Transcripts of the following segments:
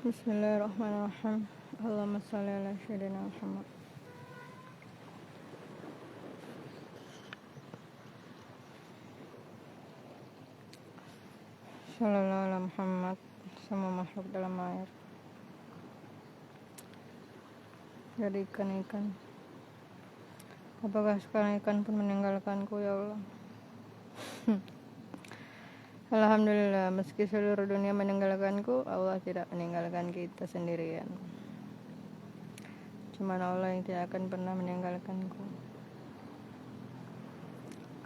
Bismillahirrahmanirrahim. Allahumma shalli ala sayyidina Muhammad. Sallallahu ala Muhammad, sama makhluk dalam air. Dari ikan-ikan. Apakah sekarang ikan pun meninggalkanku, ya Allah? Alhamdulillah, meski seluruh dunia meninggalkanku, Allah tidak meninggalkan kita sendirian. Cuman Allah yang tidak akan pernah meninggalkanku,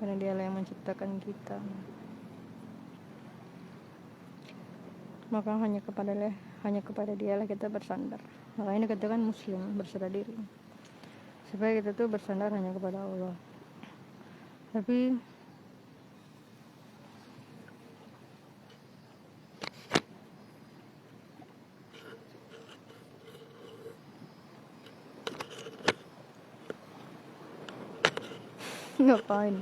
karena Dialah yang menciptakan kita. Maka hanya kepada Dialah kita bersandar. Makanya dikatakan Muslim, berserah diri, supaya kita tuh bersandar hanya kepada Allah. Tapi ngapain?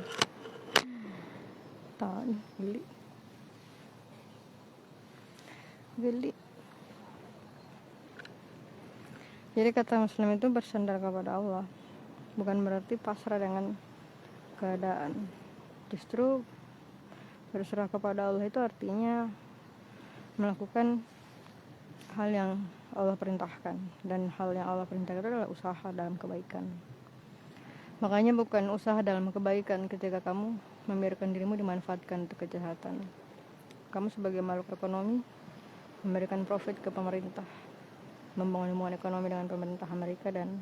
Tahan, geli. Jadi kata Muslim itu bersandar kepada Allah, bukan berarti pasrah dengan keadaan. Justru berserah kepada Allah itu artinya melakukan hal yang Allah perintahkan, dan hal yang Allah perintahkan itu adalah usaha dalam kebaikan. Makanya bukan usaha dalam kebaikan ketika kamu membiarkan dirimu dimanfaatkan untuk kejahatan. Kamu sebagai makhluk ekonomi memberikan profit ke pemerintah, membangun hubungan ekonomi dengan pemerintah Amerika, dan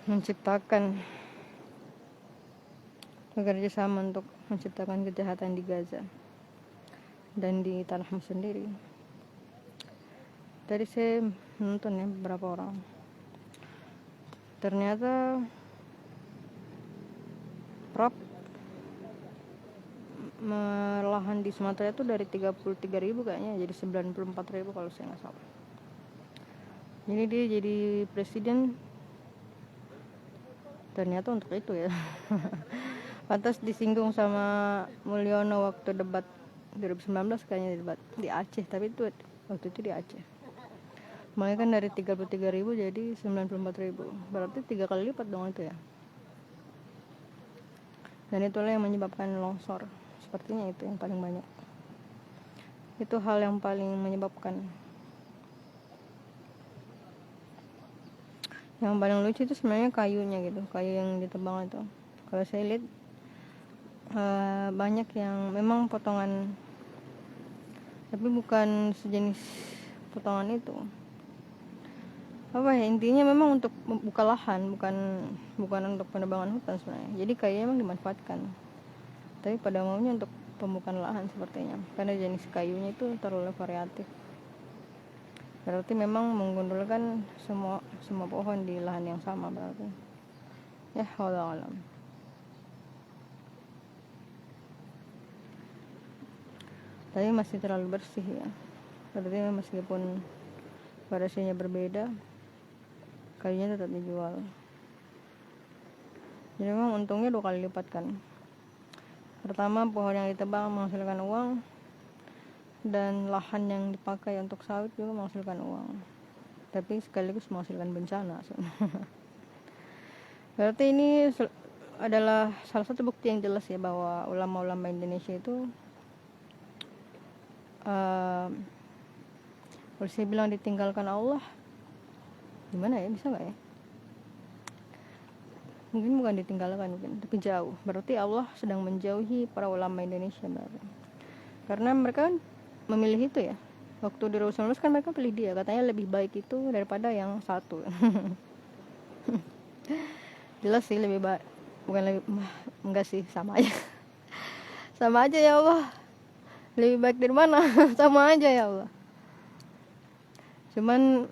menciptakan bekerja sama untuk menciptakan kejahatan di Gaza dan di tanahmu sendiri. Tadi saya nonton ya beberapa orang, ternyata lahan di Sumatera itu dari 33.000 kayaknya jadi 94.000 kalau saya nggak salah. Jadi dia jadi presiden ternyata untuk itu ya. Pantas disinggung sama Mulyono waktu debat 2019 kayaknya, debat di Aceh, tapi itu waktu itu di Aceh. Makanya kan dari 33.000 jadi 94.000, berarti 3 kali lipat dong itu ya. Dan itulah yang menyebabkan longsor. Sepertinya itu yang paling banyak. Itu hal yang paling menyebabkan. Yang paling lucu itu sebenarnya kayunya gitu, kayu yang ditebang itu. Kalau saya lihat banyak yang memang potongan, tapi bukan sejenis potongan itu. Apa ya, intinya memang untuk membuka lahan, bukan untuk penebangan hutan sebenarnya. Jadi kayunya memang dimanfaatkan, tapi pada maunya untuk pembukaan lahan sepertinya, karena jenis kayunya itu terlalu variatif. Berarti memang menggundulkan semua pohon di lahan yang sama berarti. Ya, wallahu alam. Tapi masih terlalu bersih ya. Berarti meskipun variasinya berbeda, kayunya tetap dijual. Jadi memang untungnya 2 kali lipat kan. Pertama, pohon yang ditebang menghasilkan uang, dan lahan yang dipakai untuk sawit juga menghasilkan uang, tapi sekaligus menghasilkan bencana. Berarti ini adalah salah satu bukti yang jelas ya, bahwa ulama-ulama Indonesia itu kalau saya bilang ditinggalkan Allah, gimana ya, bisa gak ya? Mungkin bukan ditinggalkan, tapi jauh. Berarti Allah sedang menjauhi para ulama Indonesia berarti. Karena mereka kan memilih itu ya. Waktu di 2019 kan mereka pilih dia, katanya lebih baik itu daripada yang satu. Jelas sih lebih baik, bukan lebih, enggak sih, sama aja. Sama aja ya Allah. Lebih baik dari mana? Sama aja ya Allah. Cuman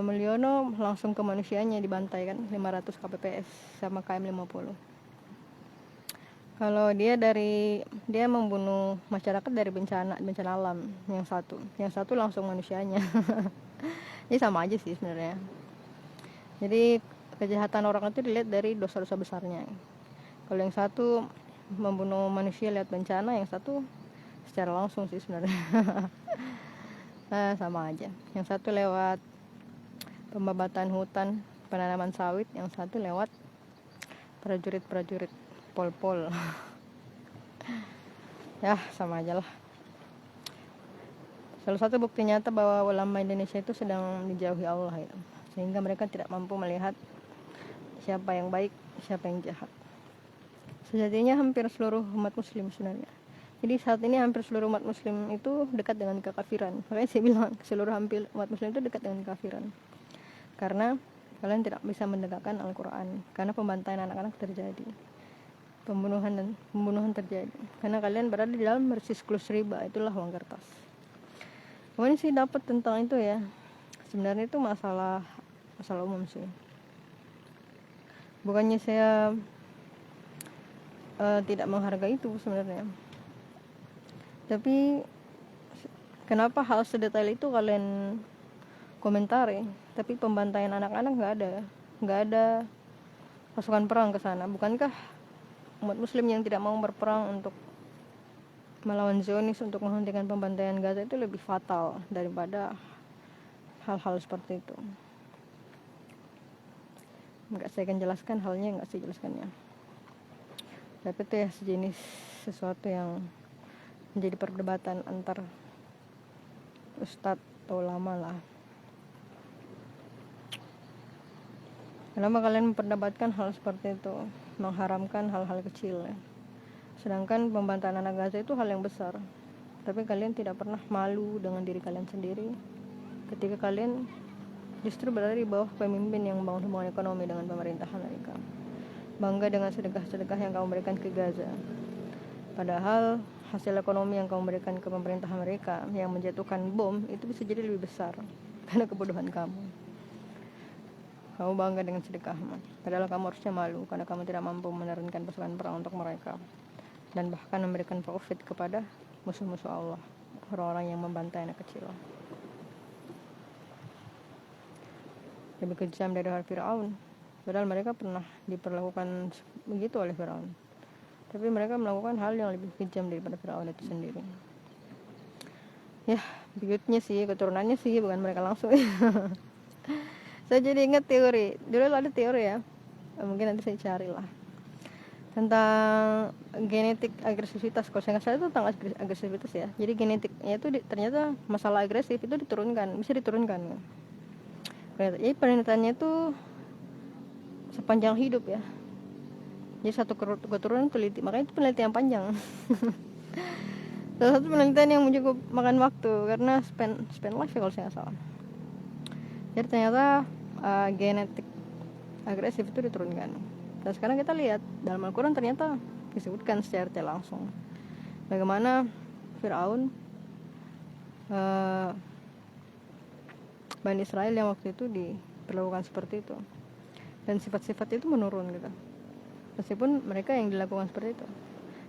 Mulyono langsung ke manusianya dibantai kan, 500 kpps sama KM50. Kalau dia membunuh masyarakat dari bencana alam, yang satu langsung manusianya. Ini sama aja sih sebenarnya. Jadi kejahatan orang itu dilihat dari dosa-dosa besarnya. Kalau yang satu membunuh manusia lihat bencana, yang satu secara langsung sih sebenarnya. sama aja. Yang satu lewat pembabatan hutan, penanaman sawit, yang satu lewat prajurit-prajurit pol-pol. Ya sama aja lah. Salah satu bukti nyata bahwa ulama Indonesia itu sedang dijauhi Allah ya, sehingga mereka tidak mampu melihat siapa yang baik, siapa yang jahat. Sejatinya hampir seluruh umat muslim sebenarnya. Jadi saat ini hampir seluruh umat muslim itu dekat dengan kekafiran. Makanya saya bilang seluruh hampir umat muslim itu dekat dengan kekafiran. Karena kalian tidak bisa menegakkan Al-Quran, karena pembantaian anak-anak terjadi, pembunuhan terjadi, karena kalian berada di dalam siklus riba, itulah uang kertas. Kemudian sih dapat tentang itu ya, sebenarnya itu masalah umum sih. Bukannya saya tidak menghargai itu sebenarnya, tapi kenapa hal sedetail itu kalian komentari, tapi pembantaian anak-anak nggak ada pasukan perang ke sana? Bukankah umat muslim yang tidak mau berperang untuk melawan Zionis, untuk menghentikan pembantaian Gaza itu lebih fatal daripada hal-hal seperti itu? Nggak saya akan jelaskan halnya, nggak saya jelaskannya. Tapi itu ya sejenis sesuatu yang menjadi perdebatan antar ustadz atau ulama lah. Kenapa kalian memperdebatkan hal seperti itu, mengharamkan hal-hal kecil ya? Sedangkan pembantaian anak Gaza itu hal yang besar. Tapi kalian tidak pernah malu dengan diri kalian sendiri ketika kalian justru berada di bawah pemimpin yang membangun hubungan ekonomi dengan pemerintah Amerika. Bangga dengan sedekah-sedekah yang kamu berikan ke Gaza. Padahal hasil ekonomi yang kamu berikan ke pemerintah Amerika yang menjatuhkan bom itu bisa jadi lebih besar karena kebodohan kamu. Kamu bangga dengan sedekahmu, padahal kamu harusnya malu karena kamu tidak mampu menurunkan pasukan perang untuk mereka, dan bahkan memberikan profit kepada musuh-musuh Allah, orang-orang yang membantai anak kecil. Lebih kejam dari Firaun, padahal mereka pernah diperlakukan begitu oleh Firaun, tapi mereka melakukan hal yang lebih kejam daripada Firaun itu sendiri. Ya, buyutnya sih, keturunannya sih, bukan mereka langsung. Saya jadi ingat teori, dulu ada teori ya, mungkin nanti saya cari lah, tentang genetik agresivitas. Kalau saya nggak salah itu tentang agresivitas ya. Jadi genetiknya itu ternyata masalah agresif itu bisa diturunkan ya. Jadi penelitiannya itu sepanjang hidup ya. Jadi satu keturunan teliti, makanya itu penelitian panjang. Salah satu penelitian yang cukup makan waktu karena spend life ya kalau saya nggak salah. Jadi ternyata genetik agresif itu diturunkan. Dan sekarang kita lihat dalam Al-Quran ternyata disebutkan secara tidak langsung bagaimana Firaun, Bani Israel yang waktu itu diperlakukan seperti itu, dan sifat-sifat itu menurun gitu. Meskipun mereka yang dilakukan seperti itu,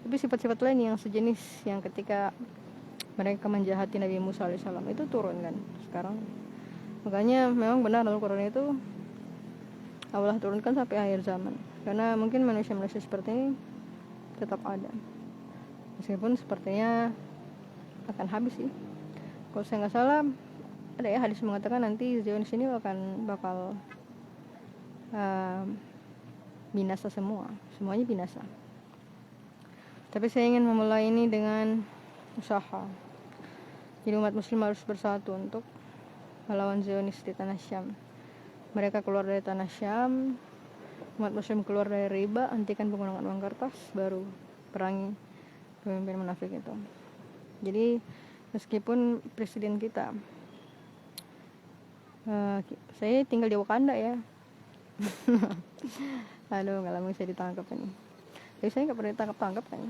tapi sifat-sifat lain yang sejenis yang ketika mereka menjahati Nabi Musa alaihissalam itu turun kan sekarang. Makanya memang benar Al-Quran itu Allah turunkan sampai akhir zaman, karena mungkin manusia-manusia seperti ini tetap ada, meskipun sepertinya akan habis sih. Kalau saya nggak salah ada ya hadis mengatakan nanti Zionis ini bakal binasa semuanya binasa. Tapi saya ingin memulai ini dengan usaha. Jadi umat muslim harus bersatu untuk melawan Zionis di tanah Syam. Mereka keluar dari tanah Syam, umat muslim keluar dari riba, hentikan penggunaan uang kertas, baru perangi pemimpin munafik itu. Jadi meskipun presiden kita, saya tinggal di Wakanda ya. Aduh, nggak lama saya ditangkap ini. Tapi saya nggak pernah ditangkap kan.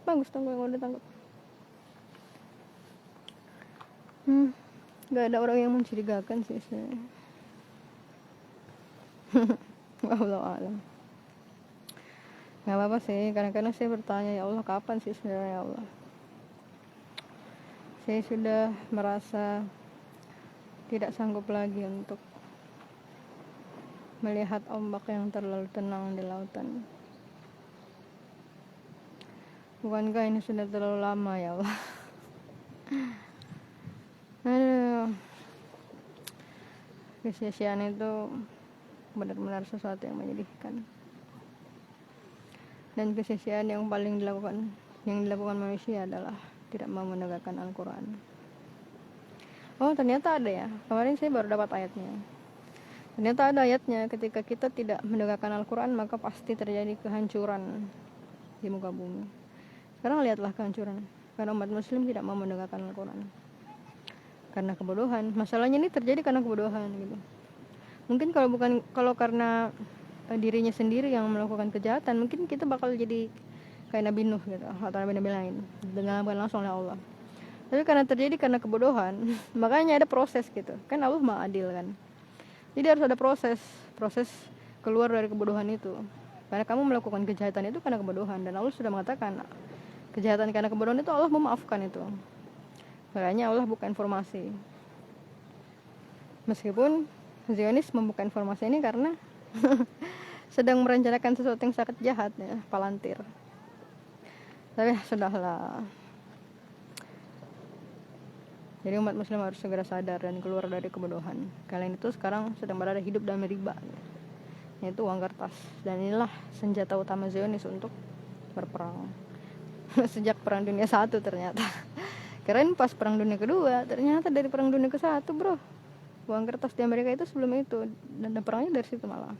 Bagus dong gue udah ditangkap. Nggak ada orang yang mencurigakan sih sebenarnya. Wallahu a'lam. Nggak apa-apa sih, kadang-kadang saya bertanya, ya Allah kapan sih sebenarnya ya Allah. Saya sudah merasa tidak sanggup lagi untuk melihat ombak yang terlalu tenang di lautan. Bukankah ini sudah terlalu lama ya Allah? Aduh, kesia-siaan itu benar-benar sesuatu yang menyedihkan. Dan kesia-siaan yang paling dilakukan manusia adalah tidak mau menegakkan Al-Quran. Oh, ternyata ada ya, kemarin saya baru dapat ayatnya. Ternyata ada ayatnya, ketika kita tidak menegakkan Al-Quran maka pasti terjadi kehancuran di muka bumi. Sekarang lihatlah kehancuran, karena umat muslim tidak mau menegakkan Al-Quran, karena kebodohan. Masalahnya ini terjadi karena kebodohan gitu. Mungkin kalau karena dirinya sendiri yang melakukan kejahatan, mungkin kita bakal jadi kayak Nabi Nuh gitu, atau nabi-nabi lain, ditenggelamkan langsung oleh Allah. Tapi karena terjadi karena kebodohan, makanya ada proses gitu. Kan Allah Maha Adil kan. Jadi harus ada proses keluar dari kebodohan itu. Karena kamu melakukan kejahatan itu karena kebodohan, dan Allah sudah mengatakan kejahatan karena kebodohan itu Allah memaafkan itu. Makanya Allah buka informasi. Meskipun Zionis membuka informasi ini karena sedang merencanakan sesuatu yang sangat jahat ya, palantir. Tapi sudahlah. Jadi umat muslim harus segera sadar dan keluar dari kebodohan. Kalian itu sekarang sedang berada hidup dalam riba, yaitu uang kertas. Dan inilah senjata utama Zionis untuk berperang. Sejak perang dunia 1 ternyata. Keren pas perang dunia kedua, ternyata dari perang dunia ke-1 bro. Uang kertas di Amerika itu sebelum itu, dan perangnya dari situ malah.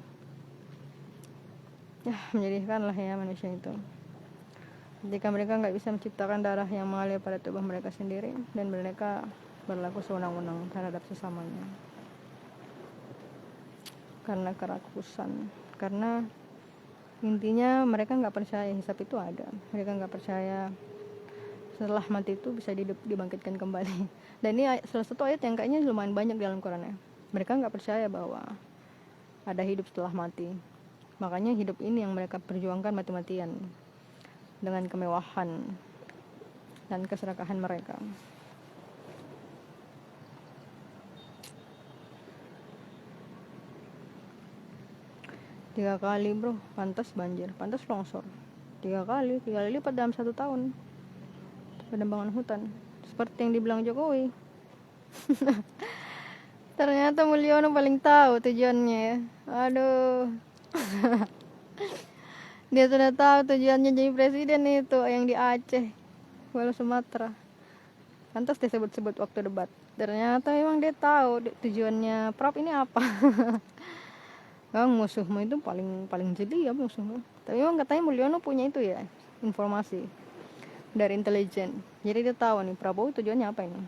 Ya, menyedihkan lah ya manusia itu. Jika mereka nggak bisa menciptakan darah yang mengalir pada tubuh mereka sendiri, dan mereka berlaku sewenang-wenang terhadap sesamanya karena kerakusan. Karena intinya mereka nggak percaya hisab itu ada. Mereka nggak percaya setelah mati itu bisa dibangkitkan kembali. Dan ini salah satu ayat yang kayaknya lumayan banyak di dalam Quran ya. Mereka nggak percaya bahwa ada hidup setelah mati. Makanya hidup ini yang mereka perjuangkan mati-matian dengan kemewahan dan keserakahan mereka. Tiga kali bro, pantas banjir, pantas longsor. 3 kali lipat dalam 1 tahun. Penebangan hutan, seperti yang dibilang Jokowi. Ternyata Mulyono paling tahu tujuannya ya. Aduh. Dia sudah tahu tujuannya jadi presiden itu yang di Aceh, Walau Sumatera. Pantas dia sebut-sebut waktu debat. Ternyata memang dia tahu tujuannya Prap ini apa. Bang, musuhmu itu paling jeli ya musuhmu. Tapi memang katanya Mulyono punya itu ya, informasi dari intelijen. Jadi dia tahu nih Prabowo tujuannya apa ini.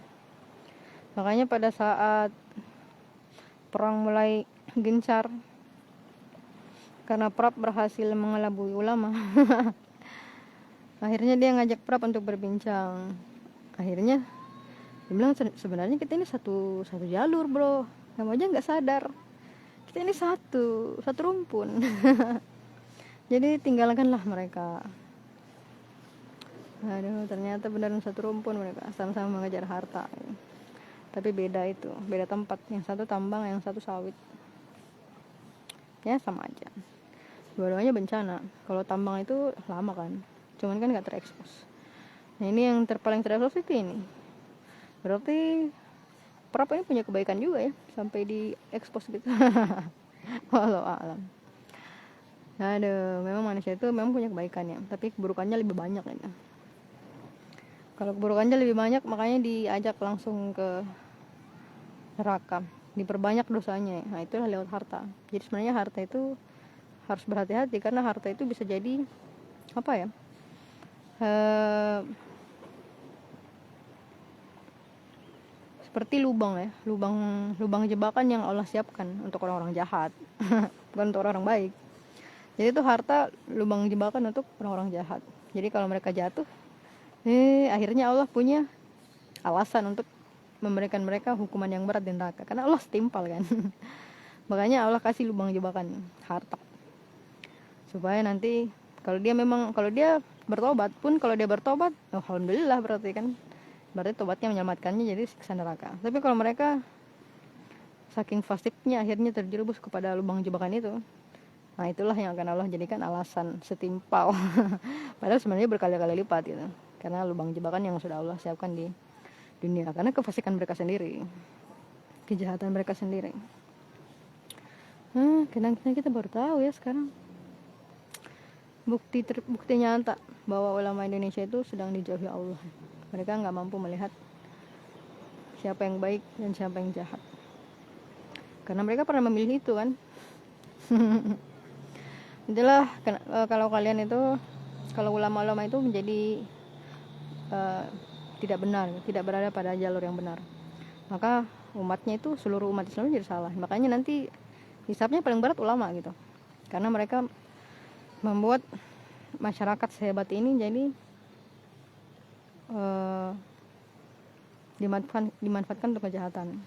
Makanya pada saat perang mulai gencar, karena Prap berhasil mengelabui ulama, akhirnya dia ngajak Prap untuk berbincang. Akhirnya dia bilang sebenarnya kita ini satu jalur bro, kamu aja nggak sadar, kita ini satu rumpun. Jadi tinggalkanlah mereka. Aduh, ternyata beneran satu rumpun mereka, sama-sama mengejar harta. Tapi beda itu, beda tempat. Yang satu tambang, yang satu sawit. Ya sama aja. Dua-duanya bencana. Kalau tambang itu lama kan, cuman kan nggak terekspos. Nah ini yang paling terekspos itu ini. Berarti Prap ini punya kebaikan juga ya, sampai diekspos gitu. Walau alam. Aduh, memang manusia itu memang punya kebaikannya, tapi keburukannya lebih banyak ya. Kalau keburukannya lebih banyak, makanya diajak langsung ke neraka, diperbanyak dosanya. Nah itulah lewat harta. Jadi sebenarnya harta itu harus berhati-hati, karena harta itu bisa jadi apa ya, seperti lubang ya, lubang jebakan yang Allah siapkan untuk orang-orang jahat. Bukan untuk orang-orang baik. Jadi itu harta lubang jebakan untuk orang-orang jahat. Jadi kalau mereka jatuh, akhirnya Allah punya alasan untuk memberikan mereka hukuman yang berat di neraka, karena Allah setimpal kan. Makanya Allah kasih lubang jebakan harta, supaya nanti kalau dia bertobat pun, kalau dia bertobat, alhamdulillah berarti tobatnya menyelamatkannya jadi siksa neraka. Tapi kalau mereka saking fasiknya akhirnya terjerumus kepada lubang jebakan itu, nah itulah yang akan Allah jadikan alasan setimpal. Padahal sebenarnya berkali-kali lipat gitu, karena lubang jebakan yang sudah Allah siapkan di dunia, karena kefasikan mereka sendiri, kejahatan mereka sendiri. Kadang-kadang kita baru tahu ya sekarang bukti nyata bahwa ulama Indonesia itu sedang dijauhi Allah. Mereka nggak mampu melihat siapa yang baik dan siapa yang jahat, karena mereka pernah memilih itu kan. Itulah kalau kalian itu, kalau ulama-ulama itu menjadi tidak benar, tidak berada pada jalur yang benar, maka umatnya itu, seluruh umat Islam jadi salah. Makanya nanti hisabnya paling berat ulama gitu, karena mereka membuat masyarakat sehebat ini jadi dimanfaatkan untuk kejahatan.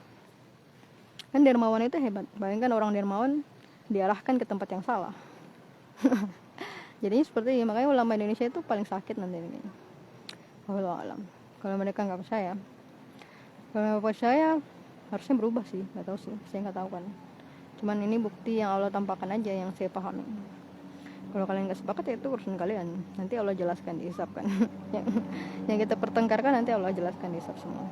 Kan dermawan itu hebat, bayangkan orang dermawan diarahkan ke tempat yang salah. Jadinya seperti ini. Makanya ulama Indonesia itu paling sakit nanti ini. Wallahu alam. Kalau mereka nggak percaya, kalau nggak percaya harusnya berubah sih, nggak tahu sih, saya nggak tahu kan. Cuman ini bukti yang Allah tampakkan aja, yang saya pahami. Kalau kalian nggak sepakat ya itu urusan kalian, nanti Allah jelaskan, dihisapkan. yang kita pertengkarkan nanti Allah jelaskan, dihisap semua.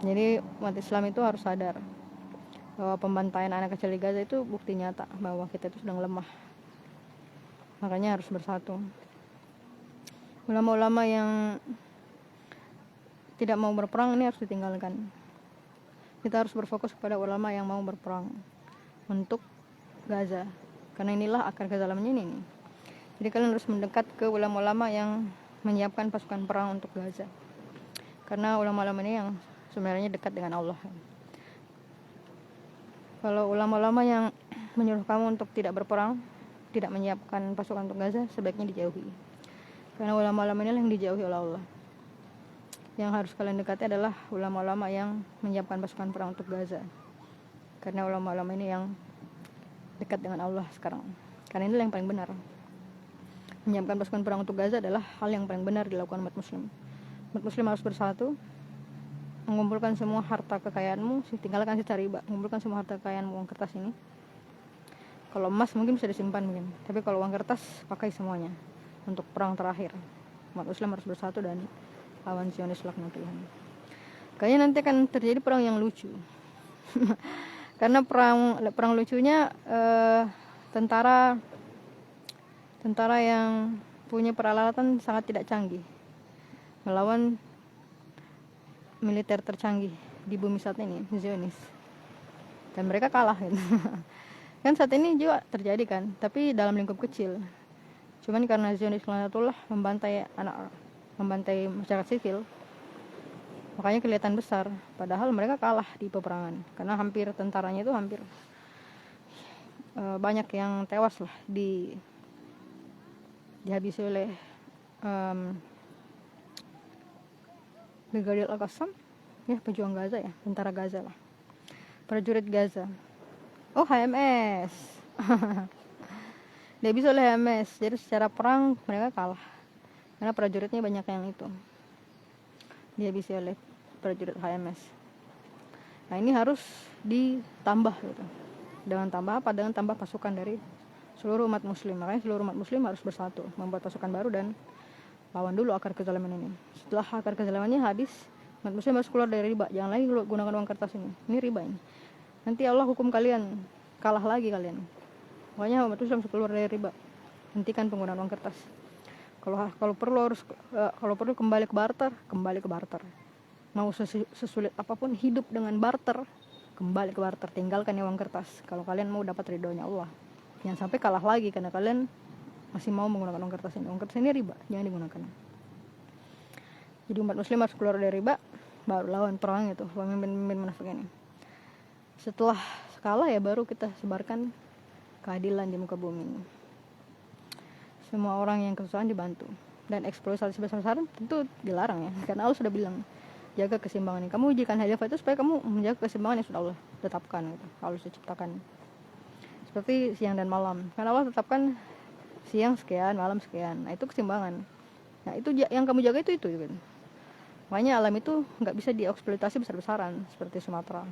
Jadi umat Islam itu harus sadar bahwa pembantaian anak kecil di Gaza itu bukti nyata bahwa kita itu sedang lemah. Makanya harus bersatu. Ulama-ulama yang tidak mau berperang ini harus ditinggalkan. Kita harus berfokus kepada ulama yang mau berperang untuk Gaza, karena inilah akar kezalimannya ini. Jadi kalian harus mendekat ke ulama-ulama yang menyiapkan pasukan perang untuk Gaza, karena ulama-ulama ini yang sebenarnya dekat dengan Allah. Kalau ulama-ulama yang menyuruh kamu untuk tidak berperang, tidak menyiapkan pasukan untuk Gaza, sebaiknya dijauhi, karena ulama-ulama ini yang dijauhi oleh Allah. Yang harus kalian dekati adalah ulama-ulama yang menyiapkan pasukan perang untuk Gaza, karena ulama-ulama ini yang dekat dengan Allah sekarang, karena ini yang paling benar. Menyiapkan pasukan perang untuk Gaza adalah hal yang paling benar dilakukan umat muslim. Umat muslim harus bersatu, mengumpulkan semua harta kekayaanmu, tinggalkan sisa riba, mengumpulkan semua harta kekayaanmu, uang kertas ini. Kalau emas mungkin bisa disimpan mungkin, tapi kalau uang kertas pakai semuanya untuk perang terakhir. Umat muslim harus bersatu dan lawan Zionis laknatullah. Kayaknya nanti akan terjadi perang yang lucu. Karena perang lucunya tentara yang punya peralatan sangat tidak canggih melawan militer tercanggih di bumi saat ini, Zionis. Dan mereka kalah kan. Kan saat ini juga terjadi kan, tapi dalam lingkup kecil. Cuman karena Zionis laknatullah membantai masyarakat sipil, makanya kelihatan besar, padahal mereka kalah di peperangan, karena hampir tentaranya itu hampir banyak yang tewas lah, dihabisi oleh Brigadir Al-Qassam ya, pejuang Gaza ya, tentara Gaza lah, prajurit Gaza. Oh, HMS. Dihabisi oleh HMS. Jadi secara perang mereka kalah, karena prajuritnya banyak yang itu dihabisi oleh prajurit HMS. Nah, ini harus ditambah gitu. Dengan tambah apa? Dengan tambah pasukan dari seluruh umat muslim. Makanya seluruh umat muslim harus bersatu, membuat pasukan baru dan lawan dulu akar kezaliman ini. Setelah akar kezalimannya habis, umat muslim harus keluar dari riba. Jangan lagi gunakan uang kertas ini. Ini riba ini. Nanti Allah hukum kalian, kalah lagi kalian. Makanya umat muslim harus keluar dari riba. Hentikan penggunaan uang kertas. Kalau perlu kembali ke barter. Mau sesulit apapun hidup dengan barter, kembali ke barter. Tinggalkan uang kertas kalau kalian mau dapat ridhonya Allah. Jangan sampai kalah lagi karena kalian masih mau menggunakan uang kertas ini. Uang kertas ini riba, jangan digunakan. Jadi umat muslim harus keluar dari riba, baru lawan perang itu pemimpin munafik ini. Setelah kalah ya baru kita sebarkan keadilan di muka bumi ini. Semua orang yang kesusahan dibantu, dan eksploitasi besar-besaran tentu dilarang ya, karena Allah sudah bilang jaga keseimbangan ini. Kamu ujikan khilafah itu supaya kamu menjaga keseimbangan yang sudah Allah tetapkan gitu. Allah sudah ciptakan seperti siang dan malam, karena Allah tetapkan siang sekian, malam sekian. Nah, itu keseimbangan. Nah, itu yang kamu jaga itu gitu. Makanya alam itu nggak bisa dieksploitasi besar-besaran seperti Sumatera.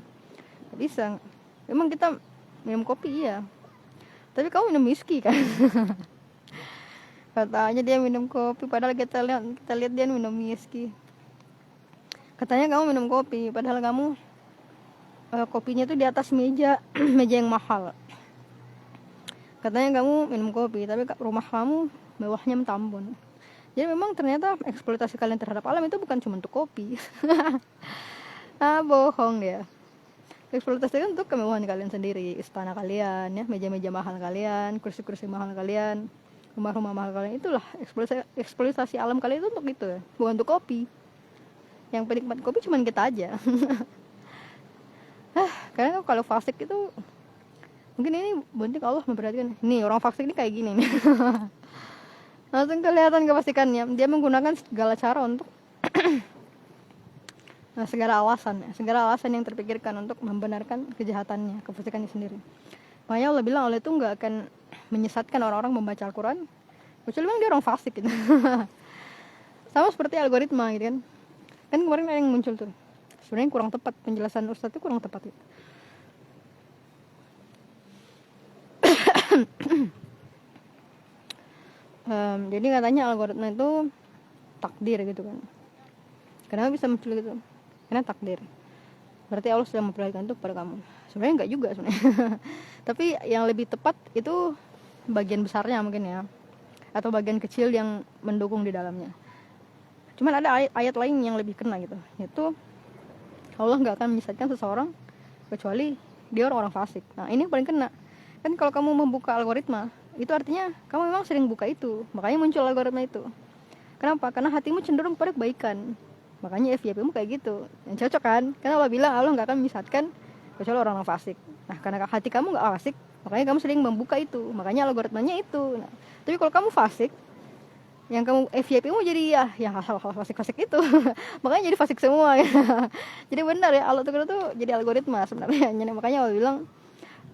Nggak bisa. Memang kita minum kopi iya, tapi kamu minum whisky kan. Katanya dia minum kopi, padahal kita lihat dia minum whisky. Katanya kamu minum kopi, padahal kamu kopinya tuh di atas meja meja yang mahal. Katanya kamu minum kopi, tapi rumah kamu bawahnya mentambun. Jadi memang ternyata eksploitasi kalian terhadap alam itu bukan cuma untuk kopi. Bohong dia. Eksploitasi itu untuk kemewahan kalian sendiri, istana kalian, ya, meja-meja mahal kalian, kursi-kursi mahal kalian, rumah-rumah mahal kalian. Itulah eksploitasi alam kalian itu untuk itu, ya. Bukan untuk kopi. Yang penikmat kopi cuma kita aja. Karena kalau fasik itu mungkin ini buntik Allah memperhatikan. Nih orang fasik ini kayak gini nih. Langsung kelihatan kepastikannya. Dia menggunakan segala cara untuk segala alasan yang terpikirkan untuk membenarkan kejahatannya, kefasikannya sendiri. Makanya Allah bilang Allah itu nggak akan menyesatkan orang-orang membaca Al-Quran kecuali memang dia orang fasik gitu. Sama seperti algoritma gitu kan. Kan kemarin ada yang muncul tuh, sebenarnya kurang tepat penjelasan Ustadz itu, kurang tepat gitu. Jadi katanya algoritma itu takdir gitu kan. Kenapa bisa muncul gitu? Karena takdir. Berarti Allah sudah memperlihatkan itu kepada kamu. Sebenarnya enggak juga sebenarnya. Tapi yang lebih tepat itu bagian besarnya mungkin ya, atau bagian kecil yang mendukung di dalamnya. Cuman ada ayat lain yang lebih kena gitu, yaitu Allah nggak akan menyesatkan seseorang kecuali dia orang fasik. Nah ini yang paling kena. Kan kalau kamu membuka algoritma, itu artinya kamu memang sering buka itu, makanya muncul algoritma itu. Kenapa? Karena hatimu cenderung pada kebaikan, makanya FYP-mu kayak gitu. Yang cocok kan? Karena Allah bilang Allah nggak akan menyesatkan kecuali orang fasik. Nah karena hati kamu nggak fasik, makanya kamu sering membuka itu, makanya algoritmanya itu. Nah, tapi kalau kamu fasik, yang kamu FYP-mu jadi ya yang hal-hal fasik-fasik itu. Makanya jadi fasik semua ya. Jadi benar ya, Allah tuh jadi algoritma sebenarnya. Makanya Allah bilang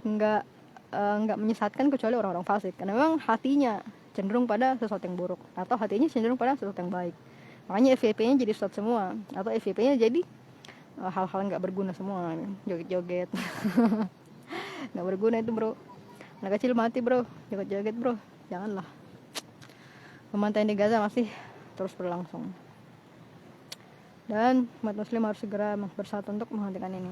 nggak menyesatkan kecuali orang-orang fasik, karena memang hatinya cenderung pada sesuatu yang buruk atau hatinya cenderung pada sesuatu yang baik. Makanya FYP-nya jadi sesuatu semua, atau FYP-nya jadi hal-hal yang nggak berguna semua, joget-joget. Nggak berguna itu bro. Anak kecil mati bro, joget-joget bro, janganlah. Pembantaian di Gaza masih terus berlangsung, dan umat muslim harus segera bersatu untuk menghentikan ini.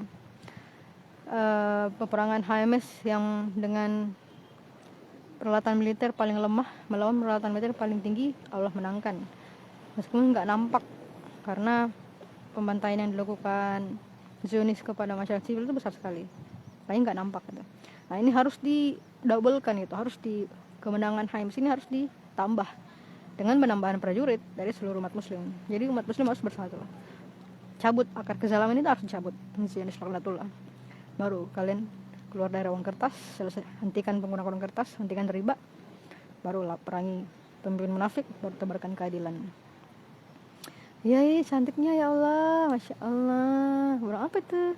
Peperangan HMS yang dengan peralatan militer paling lemah melawan peralatan militer paling tinggi, Allah menangkan. Meskipun nggak nampak, karena pembantaian yang dilakukan Zionis kepada masyarakat sipil itu besar sekali, paling nggak nampak gitu. Nah ini harus didobelkan gitu, harus kemenangan HMS ini harus ditambah dengan penambahan prajurit dari seluruh umat muslim. Jadi umat muslim harus bersatu, cabut akar kezaliman itu, harus dicabut. Zionis laknatullah. Baru kalian keluar dari uang kertas, selesai, hentikan penggunaan uang kertas, hentikan riba, barulah perangi pemimpin munafik, baru tebarkan keadilan. Ya cantiknya ya Allah, masya Allah. Burung apa itu?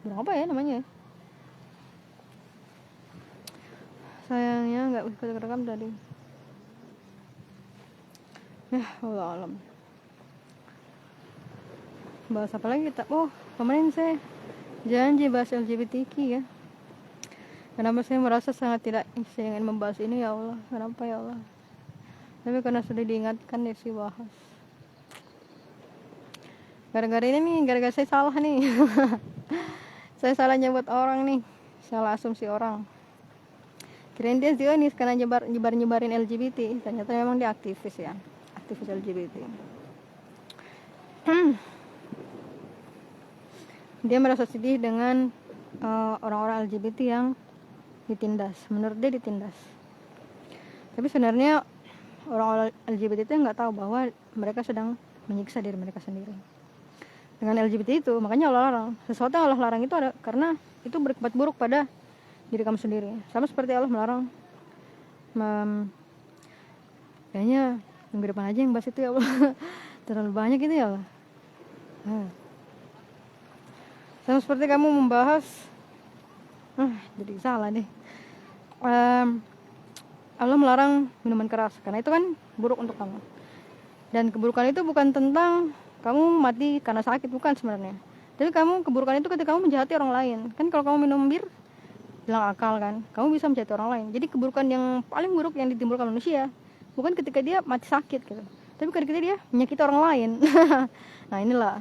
Burung apa ya namanya? Sayangnya nggak bisa rekam tadi. Ya Allah alam. Bahas apa lagi kita? Oh kemarin saya janji bahas LGBTQ ya. Kenapa saya merasa sangat tidak ingin membahas ini ya Allah? Kenapa ya Allah? Tapi karena sudah diingatkan ya sih bahas. Gara-gara ini nih, gara-gara saya salah nih. Saya salah nyebut orang nih, salah asumsi orang. Kirain dia Zionis karena nyebarin LGBT, ternyata memang dia aktivis ya, aktivis LGBT. Dia merasa sedih dengan orang-orang LGBT yang ditindas, menurut dia ditindas. Tapi sebenarnya orang-orang LGBT itu nggak tahu bahwa mereka sedang menyiksa diri mereka sendiri dengan LGBT itu. Makanya Allah larang. Sesuatu yang Allah larang itu ada karena itu berakibat buruk pada diri kamu sendiri. Sama seperti Allah melarang kayaknya minggu depan aja yang bahas itu ya Allah. Terlalu banyak itu ya Allah. Sama seperti kamu membahas jadi salah deh. Allah melarang minuman keras karena itu kan buruk untuk kamu. Dan keburukan itu bukan tentang kamu mati karena sakit, bukan sebenarnya. Tapi keburukan itu ketika kamu menjahati orang lain. Kan kalau kamu minum bir, hilang akal kan, kamu bisa menjahati orang lain. Jadi keburukan yang paling buruk yang ditimbulkan manusia bukan ketika dia mati sakit gitu, tapi ketika dia menyakiti orang lain. Nah inilah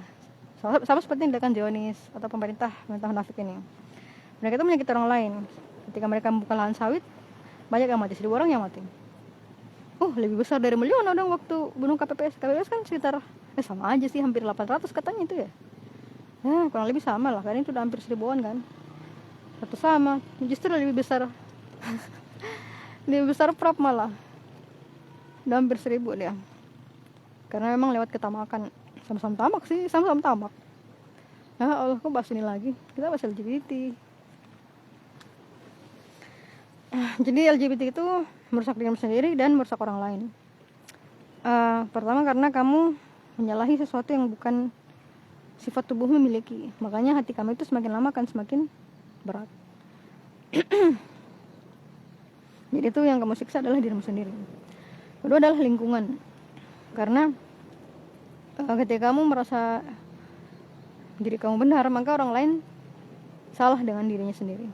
sama seperti yang dilakukan Zionis atau pemerintah munafik ini. Mereka itu menyakiti orang lain. Ketika mereka membuka lahan sawit, banyak yang mati, 1.000 orang yang mati. Lebih besar dari milion orang waktu bunuh KPPS. KPPS kan sekitar sama aja sih, hampir 800 katanya itu ya. Kurang lebih sama lah, karena itu udah hampir 1.000-an kan. Satu sama, justru lebih besar. Lebih besar prop malah. Udah hampir 1.000 dia. Karena memang lewat ketamakan. Sama-sama tamak sih, sama-sama tamak. Allah, kok bahas ini lagi? Kita bahas LGBT. Jadi LGBT itu merusak dirimu sendiri dan merusak orang lain. Pertama karena kamu menyalahi sesuatu yang bukan sifat tubuhmu miliki. Makanya hati kamu itu semakin lama akan semakin berat. Jadi itu yang kamu siksa adalah dirimu sendiri. Kedua adalah lingkungan. Karena ketika kamu merasa diri kamu benar, maka orang lain salah dengan dirinya sendiri.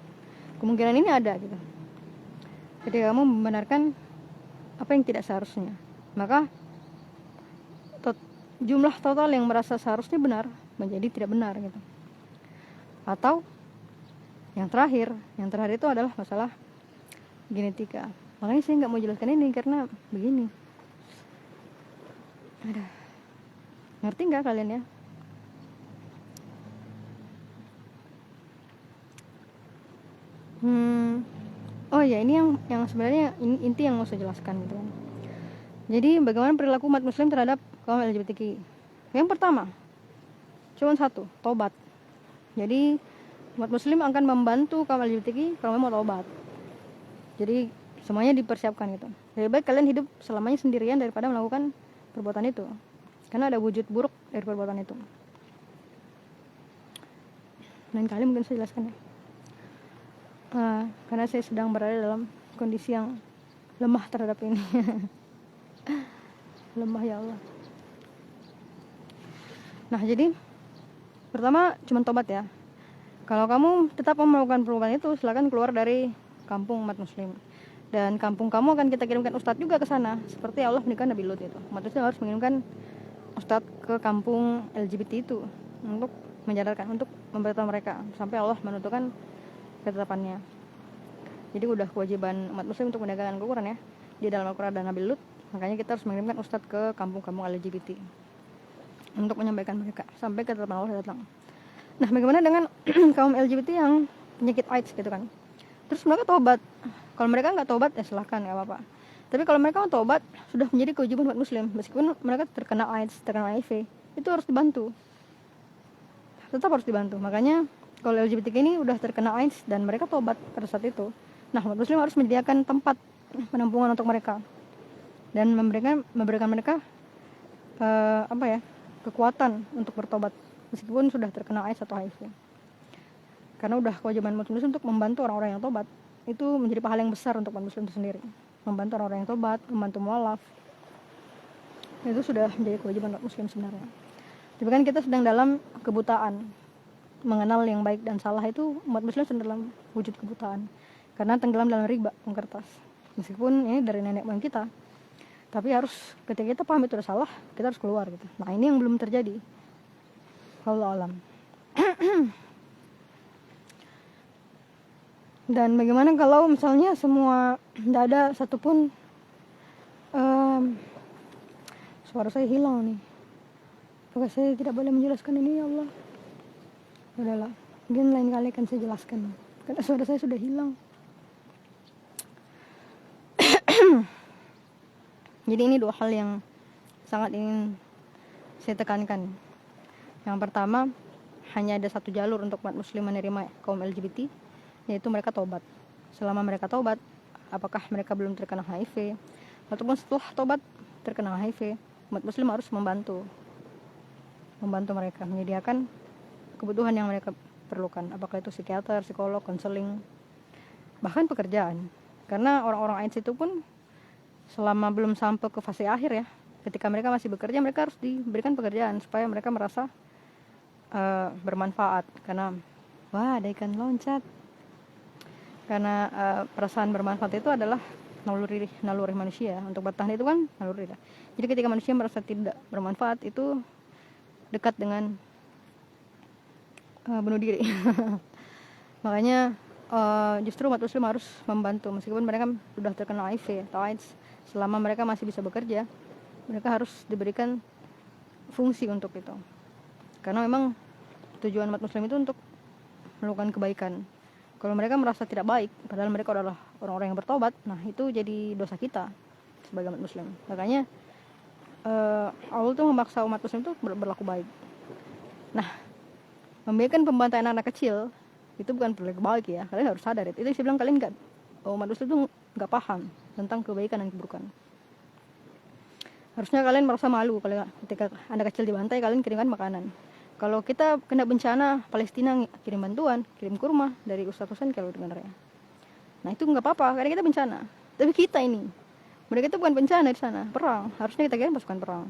Kemungkinan ini ada gitu. Ketika kamu membenarkan apa yang tidak seharusnya, maka jumlah total yang merasa seharusnya benar menjadi tidak benar gitu. Atau yang terakhir itu adalah masalah genetika. Makanya saya nggak mau jelaskan ini karena begini. Ngerti nggak kalian ya? Ini yang sebenarnya inti yang mau saya jelaskan gitu kan. Jadi bagaimana perilaku umat muslim terhadap kaum LGBTQ? Yang pertama, cuma satu, tobat. Jadi umat muslim akan membantu kaum LGBTQ kalau mau tobat. Jadi semuanya dipersiapkan gitu. Lebih baik kalian hidup selamanya sendirian daripada melakukan perbuatan itu, karena ada wujud buruk dari perbuatan itu. Lain kali mungkin saya jelaskan ya. Karena saya sedang berada dalam kondisi yang lemah terhadap ini. Lemah ya Allah. Nah jadi pertama cuma tobat ya. Kalau kamu tetap melakukan perbuatan itu, silakan keluar dari kampung umat muslim. Dan kampung kamu akan kita kirimkan ustadz juga ke sana, seperti Allah mengirimkan Nabi Lut itu. Umat muslim harus mengirimkan ustadz ke kampung LGBT itu untuk menyadarkan, untuk memberitahu mereka sampai Allah menentukan ketetapannya. Jadi udah kewajiban umat muslim untuk menegakkan Al-Quran ya. Di dalam Al-Quran dan Nabi Lut, makanya kita harus mengirimkan ustadz ke kampung-kampung LGBT untuk menyampaikan mereka sampai ketetapan Allah datang. Nah bagaimana dengan kaum LGBT yang penyakit AIDS gitu kan? Terus mereka tobat. Kalau mereka nggak tobat ya silahkan, nggak apa-apa. Tapi kalau mereka mau tobat, sudah menjadi kewajiban umat muslim. Meskipun mereka terkena AIDS, terkena HIV, itu harus dibantu. Tetap harus dibantu. Makanya kalau LGBT ini udah terkena AIDS dan mereka tobat pada saat itu, nah umat muslim harus menyediakan tempat penampungan untuk mereka dan memberikan mereka kekuatan untuk bertobat meskipun sudah terkena AIDS atau HIV. Karena udah kewajiban umat muslim untuk membantu orang-orang yang tobat. Itu menjadi pahala yang besar untuk umat muslim itu sendiri. Membantu orang-orang yang tobat, membantu mualaf. Itu sudah menjadi kewajiban umat muslim sebenarnya. Tapi kan kita sedang dalam kebutaan. Mengenal yang baik dan salah itu umat muslim sedang dalam wujud kebutaan. Karena tenggelam dalam riba, uang kertas. Meskipun ini dari nenek moyang kita. Tapi harus ketika kita paham itu udah salah, kita harus keluar gitu. Nah ini yang belum terjadi. Wallahu alam. Dan bagaimana kalau misalnya semua tidak ada satupun suara saya hilang nih. Apakah saya tidak boleh menjelaskan ini ya Allah? Udahlah, mungkin lain kali akan saya jelaskan. Karena suara saya sudah hilang. Jadi ini dua hal yang sangat ingin saya tekankan. Yang pertama, hanya ada satu jalur untuk umat muslim menerima kaum LGBT, yaitu mereka tobat. Selama mereka tobat, apakah mereka belum terkena HIV ataupun setelah tobat terkena HIV, umat muslim harus membantu mereka, menyediakan kebutuhan yang mereka perlukan, apakah itu psikiater, psikolog, konseling, bahkan pekerjaan. Karena orang-orang AIDS itu pun selama belum sampai ke fase akhir ya, ketika mereka masih bekerja, mereka harus diberikan pekerjaan supaya mereka merasa bermanfaat. Karena ada ikan loncat. Karena perasaan bermanfaat itu adalah naluri manusia. Untuk bertahan itu kan naluri lah. Jadi ketika manusia merasa tidak bermanfaat, itu dekat dengan bunuh diri. Makanya justru umat muslim harus membantu, meskipun mereka sudah terkena HIV atau AIDS. Selama mereka masih bisa bekerja, mereka harus diberikan fungsi untuk itu, karena memang tujuan umat muslim itu untuk melakukan kebaikan. Kalau mereka merasa tidak baik, padahal mereka adalah orang-orang yang bertobat, nah itu jadi dosa kita sebagai umat muslim. Makanya Allah tuh memaksa umat muslim itu berlaku baik. Nah, membiarkan pembantaian anak kecil itu bukan berlaku baik ya. Kalian harus sadar itu. Itu saya bilang kalian umat muslim itu nggak paham tentang kebaikan dan keburukan. Harusnya kalian merasa malu kalau ketika anak kecil dibantai kalian kirimkan makanan. Kalau kita kena bencana Palestina, kirim bantuan, kirim kurma dari ustaz-ustaz kalau dengarnya. Nah itu nggak apa-apa karena kita bencana. Tapi kita ini, mereka itu bukan bencana di sana, perang. Harusnya kita kirim pasukan perang.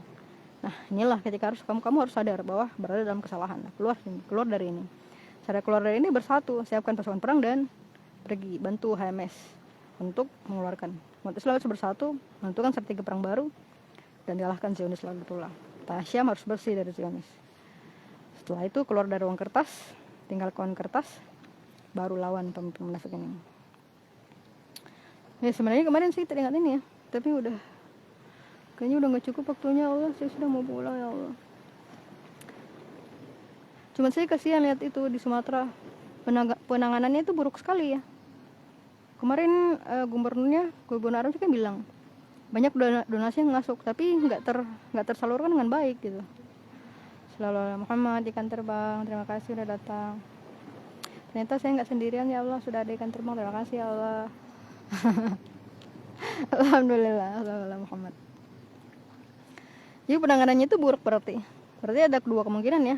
Nah inilah ketika kamu harus sadar bahwa berada dalam kesalahan. Keluar dari ini. Cara keluar dari ini bersatu, siapkan pasukan perang dan pergi bantu HMS untuk mengeluarkan. Umat Islam harus bersatu, menentukan strategi perang baru dan dialahkan Zionis Lagutullah. Syam harus bersih dari Zionis. Setelah itu keluar dari uang kertas, tinggal kawan kertas, baru lawan pemimpin munafik ini. Ya sebenarnya kemarin sih teringat ini ya, tapi kayaknya udah gak cukup waktunya. Allah, saya sudah mau pulang ya Allah. Cuman saya kasihan lihat itu di Sumatera, penanganannya itu buruk sekali ya. Kemarin Gubernur Arab kan bilang banyak donasi yang masuk, tapi nggak tersalurkan dengan baik gitu. Selalu Muhammad ikan terbang, terima kasih sudah datang. Ternyata saya nggak sendirian ya Allah, sudah ada ikan terbang, terima kasih ya Allah. Alhamdulillah, Alhamdulillah Muhammad. Jadi penanganannya itu buruk berarti ada kedua kemungkinan ya.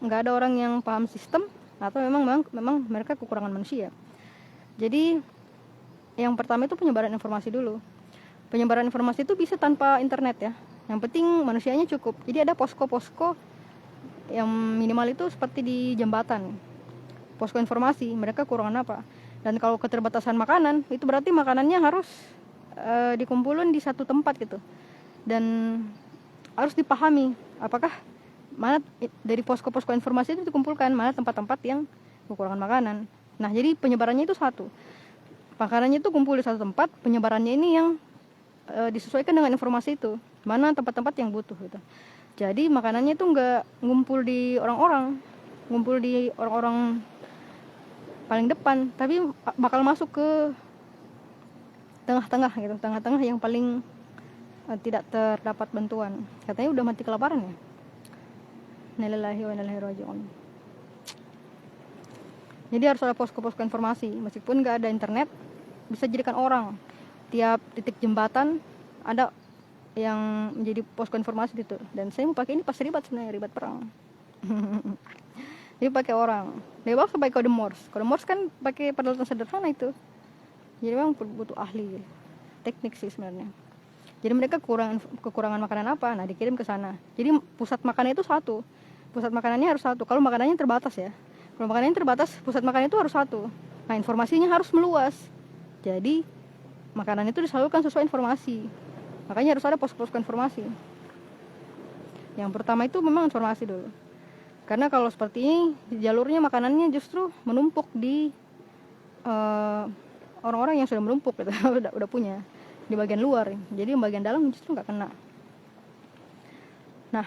Nggak ada orang yang paham sistem atau memang mereka kekurangan manusia. Jadi yang pertama itu penyebaran informasi dulu. Penyebaran informasi itu bisa tanpa internet ya. Yang penting manusianya cukup. Jadi ada posko-posko yang minimal itu seperti di jembatan. Posko informasi, mereka kekurangan apa. Dan kalau keterbatasan makanan, itu berarti makanannya harus dikumpulin di satu tempat gitu. Dan harus dipahami apakah mana dari posko-posko informasi itu dikumpulkan, mana tempat-tempat yang kekurangan makanan. Nah, jadi penyebarannya itu satu. Makanannya itu kumpul di satu tempat, penyebarannya ini yang disesuaikan dengan informasi itu. Mana tempat-tempat yang butuh gitu. Jadi makanannya itu nggak ngumpul di orang-orang, ngumpul di orang-orang paling depan, tapi bakal masuk ke tengah-tengah gitu, tengah-tengah yang paling tidak terdapat bantuan. Katanya udah mati kelaparan ya. Innalillahi wa inna ilaihi raji'un. Jadi harus ada posko-posko informasi. Meskipun nggak ada internet, bisa jadikan orang. Tiap titik jembatan ada yang menjadi posko informasi gitu. Dan saya mau pakai ini pas sebenarnya ribat perang. Jadi pakai orang. Dia bakal pakai kode Morse. Kode Morse kan pakai peralatan sederhana itu. Jadi memang butuh ahli teknik sih sebenarnya. Jadi mereka kekurangan makanan apa? Nah, dikirim ke sana. Jadi pusat makannya itu satu. Pusat makanannya harus satu. Kalau makanannya terbatas ya. Kalau makanannya terbatas, pusat makanannya itu harus satu. Nah, informasinya harus meluas. Jadi makanan itu disalurkan sesuai informasi. Makanya harus ada posko-posko informasi. Yang pertama itu memang informasi dulu. Karena kalau seperti ini, jalurnya makanannya justru menumpuk di orang-orang yang sudah menumpuk gitu. udah punya di bagian luar. Jadi bagian dalam justru nggak kena. Nah,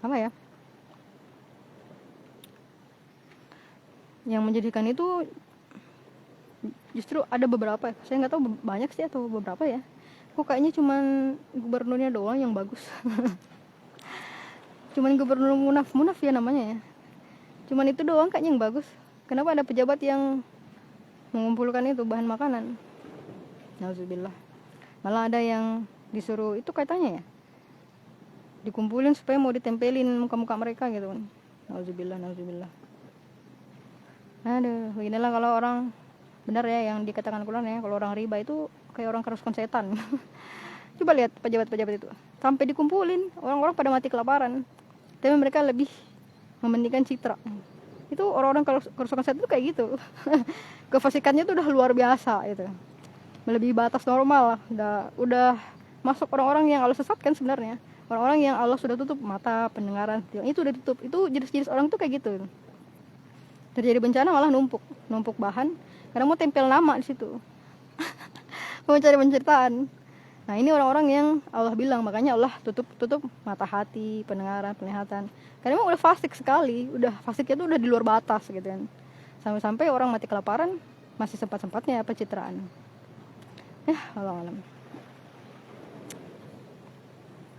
apa ya? Yang menjadikan itu justru ada beberapa. Saya nggak tahu banyak sih atau beberapa ya. Kok kayaknya cuman gubernurnya doang yang bagus. Cuman gubernur munaf ya namanya ya. Cuman itu doang kayaknya yang bagus. Kenapa ada pejabat yang mengumpulkan itu bahan makanan? Nauzubillah. Malah ada yang disuruh itu katanya ya, dikumpulin supaya mau ditempelin muka-muka mereka gitu kan. Nauzubillah. Aduh, inilah kalau orang benar ya yang dikatakan Quran ya, kalau orang riba itu kayak orang kerasukan setan. Coba lihat pejabat-pejabat itu, sampai dikumpulin orang-orang pada mati kelaparan, tapi mereka lebih mementingkan citra. Itu orang-orang kerusakan sehat itu kayak gitu. Kefasikannya tuh udah luar biasa gitu, melebihi batas normal lah. Udah masuk orang-orang yang Allah sesatkan sebenarnya. Orang-orang yang Allah sudah tutup mata pendengaran, itu udah tutup. Itu jenis-jenis orang tuh kayak gitu. Terjadi bencana malah numpuk bahan karena mau tempel nama di situ. Mau cari penceritaan. Nah, ini orang-orang yang Allah bilang, makanya Allah tutup mata hati, pendengaran, penglihatan. Karena emang udah fasik sekali, fasiknya tuh udah di luar batas gitu kan. Sampai-sampai orang mati kelaparan masih sempat-sempatnya pencitraan. Ya, Allah alam.